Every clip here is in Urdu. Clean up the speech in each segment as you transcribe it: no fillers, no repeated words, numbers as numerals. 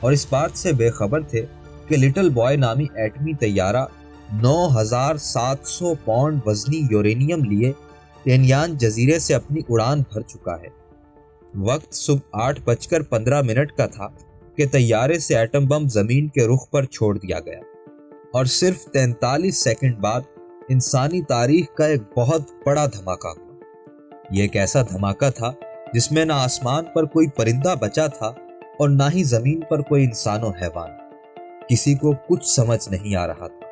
اور اس بات سے بے خبر تھے کہ لٹل بوائے نامی ایٹمی طیارہ 9700 پاؤنڈ وزنی یورینیم لیے تینیان جزیرے سے اپنی اڑان بھر چکا ہے۔ وقت صبح 8:15 کا تھا کہ طیارے سے ایٹم بم زمین کے رخ پر چھوڑ دیا گیا، اور صرف 43 سیکنڈ بعد انسانی تاریخ کا ایک بہت بڑا دھماکہ ہوا۔ یہ ایک ایسا دھماکہ تھا جس میں نہ آسمان پر کوئی پرندہ بچا تھا اور نہ ہی زمین پر کوئی انسان و حیوان۔ کسی کو کچھ سمجھ نہیں آ رہا تھا۔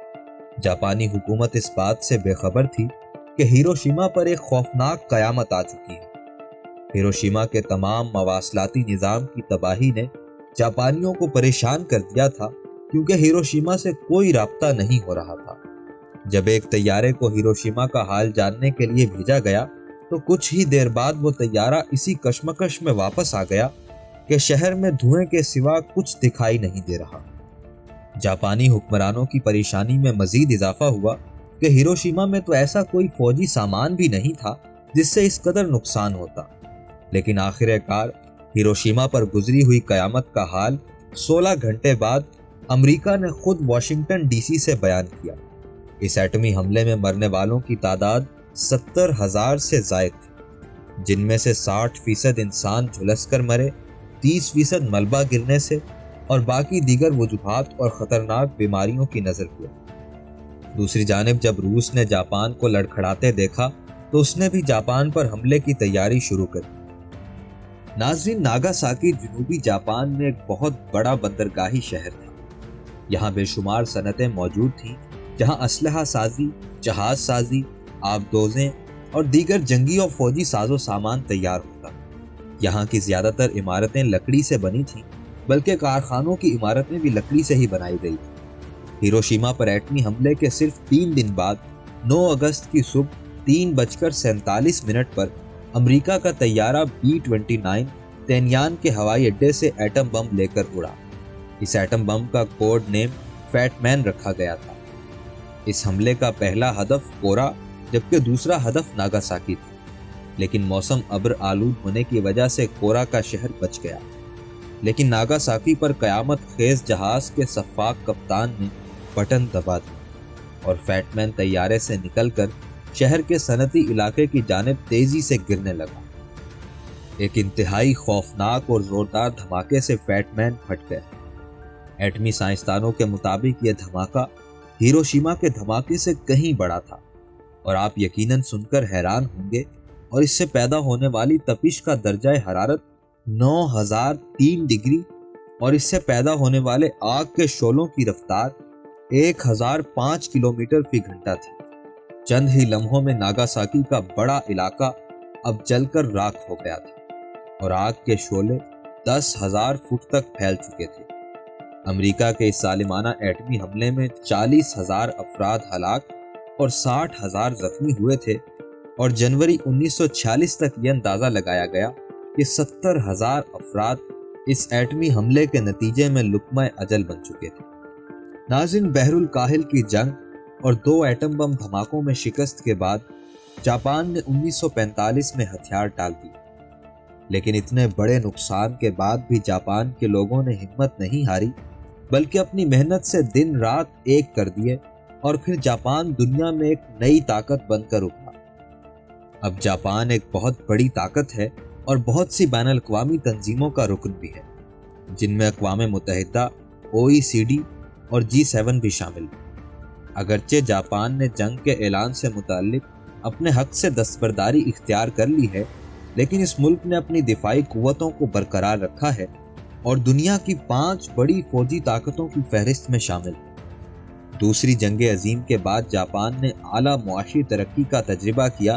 جاپانی حکومت اس بات سے بے خبر تھی کہ ہیروشیما پر ایک خوفناک قیامت آ چکی ہے۔ ہیروشیما کے تمام مواصلاتی نظام کی تباہی نے جاپانیوں کو پریشان کر دیا تھا، کیونکہ ہیروشیما سے کوئی رابطہ نہیں ہو رہا تھا۔ جب ایک طیارے کو ہیروشیما کا حال جاننے کے لیے بھیجا گیا تو کچھ ہی دیر بعد وہ طیارہ اسی کشمکش میں واپس آ گیا کہ شہر میں دھوئیں کے سوا کچھ دکھائی نہیں دے رہا۔ جاپانی حکمرانوں کی پریشانی میں مزید اضافہ ہوا کہ ہیروشیما میں تو ایسا کوئی فوجی سامان بھی نہیں تھا جس سے اس قدر نقصان ہوتا۔ لیکن آخر کار ہیروشیما پر گزری ہوئی قیامت کا حال 16 گھنٹے بعد امریکہ نے خود واشنگٹن ڈی سی سے بیان کیا۔ اس ایٹمی حملے میں مرنے والوں کی تعداد 70,000 سے زائد تھی، جن میں سے 60% انسان جھلس کر مرے، 30% ملبہ گرنے سے، اور باقی دیگر وجوہات اور خطرناک بیماریوں کی نظر کیا۔ دوسری جانب جب روس نے جاپان کو لڑکھڑاتے دیکھا تو اس نے بھی جاپان پر حملے کی تیاری شروع کر دی۔ ناظرین، ناگاساکی جنوبی جاپان میں ایک بہت بڑا بندرگاہی شہر تھا۔ یہاں بے شمار صنعتیں موجود تھیں جہاں اسلحہ سازی، جہاز سازی، آبدوزیں اور دیگر جنگی اور فوجی ساز و سامان تیار ہوتا۔ یہاں کی زیادہ تر عمارتیں لکڑی سے بنی تھیں، بلکہ کارخانوں کی عمارتیں بھی لکڑی سے ہی بنائی گئی تھیں۔ ہیروشیما پر ایٹمی حملے کے صرف 3 دن بعد 9 اگست کی صبح 3:47 پر امریکہ کا طیارہ B-29 تینیان کے ہوائی اڈے سے ایٹم بم لے کر اڑا۔ اس ایٹم بم کا کوڈ نیم فیٹ مین رکھا گیا تھا۔ اس حملے کا پہلا ہدف کورا جبکہ دوسرا ہدف ناگاساکی تھا، لیکن موسم ابر آلود ہونے کی وجہ سے کورا کا شہر بچ گیا۔ لیکن ناگاساکی پر قیامت خیز جہاز کے سفاک کپتان نے بٹن دبا دیا اور فیٹ مین طیارے سے نکل کر شہر کے صنعتی علاقے کی جانب تیزی سے گرنے لگا۔ ایک انتہائی خوفناک اور زوردار دھماکے سے فیٹ مین پھٹ گیا۔ ایٹمی سائنسدانوں کے مطابق یہ دھماکہ ہیروشیما کے دھماکے سے کہیں بڑا تھا، اور آپ یقیناً سن کر حیران ہوں گے، اور اس سے پیدا ہونے والی تپش کا درجہ حرارت 9003 ڈگری اور اس سے پیدا ہونے والے آگ کے شعلوں کی رفتار 1005 کلومیٹر فی گھنٹہ تھی۔ چند ہی لمحوں میں ناگاساکی کا بڑا علاقہ اب جل کر راکھ ہو گیا تھا، اور آگ کے شعلے 10,000 فٹ تک پھیل چکے تھے۔ امریکہ کے اس ظالمانہ ایٹمی حملے میں 40,000 افراد ہلاک اور 60,000 زخمی ہوئے تھے، اور جنوری 1946 تک یہ اندازہ لگایا گیا کہ 70,000 افراد اس ایٹمی حملے کے نتیجے میں لقمہ اجل بن چکے تھے۔ ناظرین، بحر الکاہل کی جنگ اور 2 ایٹم بم دھماکوں میں شکست کے بعد جاپان نے 1945 میں ہتھیار ڈال دیے، لیکن اتنے بڑے نقصان کے بعد بھی جاپان کے لوگوں نے ہمت نہیں ہاری، بلکہ اپنی محنت سے دن رات ایک کر دیے، اور پھر جاپان دنیا میں ایک نئی طاقت بن کر ابھرا۔ اب جاپان ایک بہت بڑی طاقت ہے اور بہت سی بین الاقوامی تنظیموں کا رکن بھی ہے، جن میں اقوام متحدہ، OECD اور G7 بھی شامل ہیں۔ اگرچہ جاپان نے جنگ کے اعلان سے متعلق اپنے حق سے دستبرداری اختیار کر لی ہے، لیکن اس ملک نے اپنی دفاعی قوتوں کو برقرار رکھا ہے اور دنیا کی 5 بڑی فوجی طاقتوں کی فہرست میں شامل ہے۔ دوسری جنگ عظیم کے بعد جاپان نے اعلیٰ معاشی ترقی کا تجربہ کیا،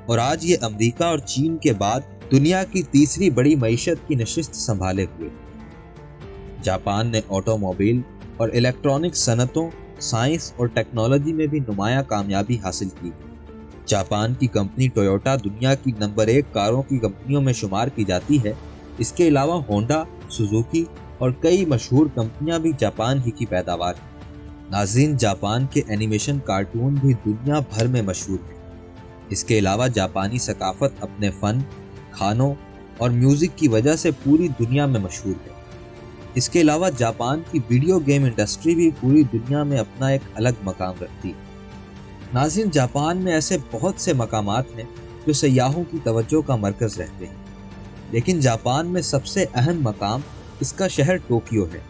اور آج یہ امریکہ اور چین کے بعد دنیا کی تیسری بڑی معیشت کی نشست سنبھالے ہوئے۔ جاپان نے آٹو موبائل اور الیکٹرانک صنعتوں، سائنس اور ٹیکنالوجی میں بھی نمایاں کامیابی حاصل کی۔ جاپان کی کمپنی ٹویوٹا دنیا کی نمبر 1 کاروں کی کمپنیوں میں شمار کی جاتی ہے۔ اس کے علاوہ ہونڈا، سوزوکی اور کئی مشہور کمپنیاں بھی جاپان ہی کی پیداوار ہیں۔ ناظرین، جاپان کے اینیمیشن کارٹون بھی دنیا بھر میں مشہور ہیں۔ اس کے علاوہ جاپانی ثقافت اپنے فن، کھانوں اور میوزک کی وجہ سے پوری دنیا میں مشہور ہے۔ اس کے علاوہ جاپان کی ویڈیو گیم انڈسٹری بھی پوری دنیا میں اپنا ایک الگ مقام رکھتی ہے۔ ناظرین، جاپان میں ایسے بہت سے مقامات ہیں جو سیاحوں کی توجہ کا مرکز رہتے ہیں، لیکن جاپان میں سب سے اہم مقام اس کا شہر ٹوکیو ہے،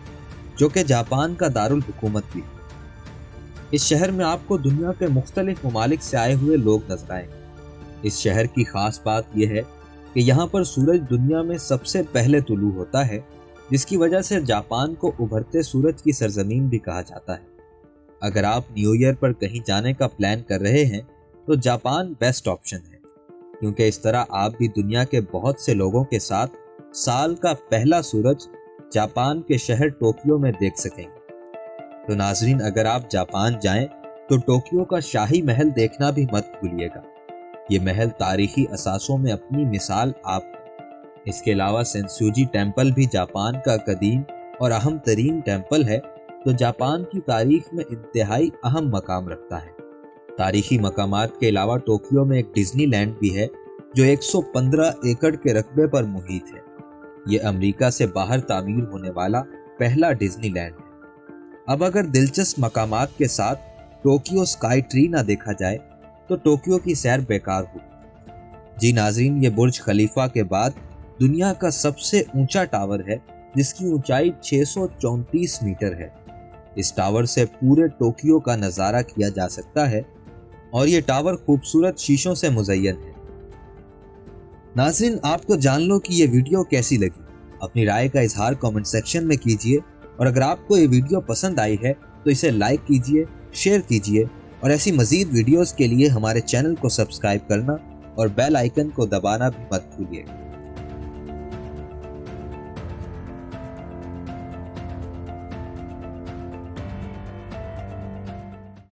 جو کہ جاپان کا دارالحکومت بھی ہے۔ اس شہر میں آپ کو دنیا کے مختلف ممالک سے آئے ہوئے لوگ نظر آئیں گے۔ اس شہر کی خاص بات یہ ہے کہ یہاں پر سورج دنیا میں سب سے پہلے طلوع ہوتا ہے، جس کی وجہ سے جاپان کو ابھرتے سورج کی سرزمین بھی کہا جاتا ہے۔ اگر آپ نیو ایئر پر کہیں جانے کا پلان کر رہے ہیں تو جاپان بیسٹ آپشن ہے، کیونکہ اس طرح آپ بھی دنیا کے بہت سے لوگوں کے ساتھ سال کا پہلا سورج جاپان کے شہر ٹوکیو میں دیکھ سکیں گے۔ تو ناظرین، اگر آپ جاپان جائیں تو ٹوکیو کا شاہی محل دیکھنا بھی مت بھولیے گا۔ یہ محل تاریخی اثاثوں میں اپنی مثال آپ ہے۔ اس کے علاوہ سینسوجی ٹیمپل بھی جاپان کا قدیم اور اہم ترین ٹیمپل ہے، جو جاپان کی تاریخ میں انتہائی اہم مقام رکھتا ہے۔ تاریخی مقامات کے علاوہ ٹوکیو میں ایک ڈزنی لینڈ بھی ہے، جو 115 ایکڑ کے رقبے پر محیط ہے۔ یہ امریکہ سے باہر تعمیر ہونے والا پہلا ڈزنی لینڈ ہے۔ اب اگر دلچسپ مقامات کے ساتھ ٹوکیو اسکائی ٹری نہ دیکھا جائے تو ٹوکیو کی سیر بیکار ہوگی۔ جی ناظرین، یہ برج خلیفہ کے بعد دنیا کا سب سے اونچا ٹاور ہے، جس کی اونچائی 634 میٹر ہے۔ اس ٹاور سے پورے ٹوکیو کا نظارہ کیا جا سکتا ہے اور یہ ٹاور خوبصورت شیشوں سے مزین ہے۔ ناظرین، آپ کو جان لو کہ یہ ویڈیو کیسی لگی؟ اپنی رائے کا اظہار کامنٹ سیکشن میں کیجیے، اور اگر آپ کو یہ ویڈیو پسند آئی ہے تو اسے لائک کیجیے، شیئر کیجیے، اور ایسی مزید ویڈیوز کے لیے ہمارے چینل کو سبسکرائب کرنا اور بیل آئیکن کو دبانا بھی مت بھولیے۔